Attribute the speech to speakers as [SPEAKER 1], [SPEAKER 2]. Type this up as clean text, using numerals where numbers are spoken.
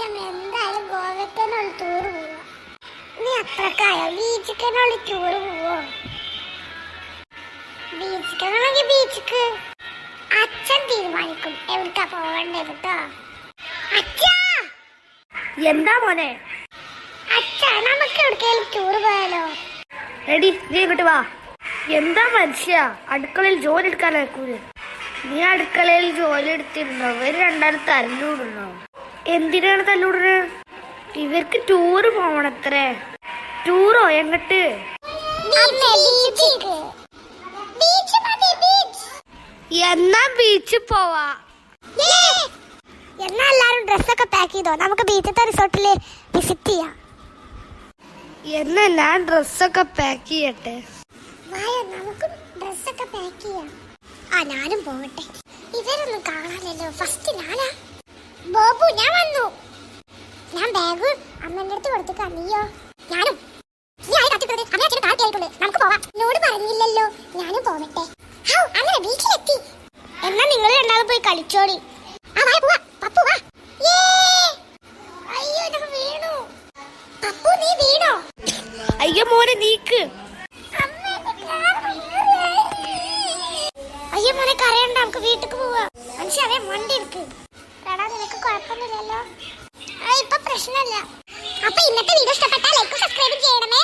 [SPEAKER 1] എന്തായാലും ഗോവക്കനുള്ള ടൂർ പോവാ. നീ അത്രക്കായോ ബീച്ചിക്കനുള്ള ടൂർ പോവോ? ബീച്ചിക്കാണെങ്കിൽ ബീച്ചിക്ക് അച്ഛൻ തീരുമാനിക്കും എവിടേക്കാ പോവേണ്ടത് കേട്ടോ. അച്ഛാ,
[SPEAKER 2] എന്താ മോനെ?
[SPEAKER 1] അച്ഛാ, നമുക്ക് എവിടേക്കെങ്കിലും ടൂർ പോയാലോ?
[SPEAKER 2] എടി, നീ ഇങ്ങോട്ട് വാ. എന്താ മനുഷ്യ, അടുക്കളയിൽ ജോലി എടുക്കാനാക്കൂല്? നീ അടുക്കളയിൽ ജോലി എടുത്തിരുന്നോ? ഇവര് രണ്ടാളും തല്ലൂടുന്നോ? എന്തിനാണ് തല്ലൂടുന്നത്? ഇവർക്ക് ടൂറ് പോവണത്രേ. ടൂറോ? എങ്ങട്ട്? എന്നാ ബീച്ചിൽ പോവാ.
[SPEAKER 1] എന്നാ എല്ലാരും ഡ്രസ്സൊക്കെ പാക്ക് ചെയ്തോ, നമുക്ക് ബീച്ചത്തെ റിസോർട്ടില് വിസിറ്റ് ചെയ്യാം.
[SPEAKER 2] എന്നാ ഞാൻ ഡ്രസ്സൊക്കെ പാക്ക് ചെയ്യട്ടെ.
[SPEAKER 1] നമുക്ക് ഡ്രസ്സൊക്കെ പാക്ക് ചെയ്യാം. ഞാനും പോകട്ടെ. ഇവരൊന്നും കാണാനല്ലോ. ഫസ്റ്റ് ഞാനാ. ബോബു, ഞാൻ വന്നു. ഞാൻ ബാഗ് അമ്മന്റെ അടുത്ത് കൊടുത്തേക്കാ. നീയോ? ഞാനും. നമുക്ക് പോവാം. എന്നോട് പറഞ്ഞില്ലല്ലോ. ഞാനും പോവട്ടെ. അങ്ങനെ ബീച്ചിലെത്തി. എന്നാ നിങ്ങൾ രണ്ടാളും പോയി കളിച്ചോടി. പപ്പു വാ. അയ്യോ, ഞാൻ വീണു. പപ്പു, നീ വീണോ?
[SPEAKER 2] അയ്യോ മോനെ, നീക്ക്.
[SPEAKER 1] അയ്യോ മോനെ, കരയണ്ട, നമുക്ക് വീട്ടിക്ക് പോവാ. മനുഷ്യ വണ്ടി എടുക്ക്. നിനക്ക് കുഴപ്പമൊന്നുമില്ലല്ലോ? ഇപ്പൊ പ്രശ്നമല്ല. അപ്പൊ ഇന്നത്തെ വീഡിയോ ഇഷ്ടപ്പെട്ടാൽ ലൈക്ക് സബ്സ്ക്രൈബ് ചെയ്യണമേ.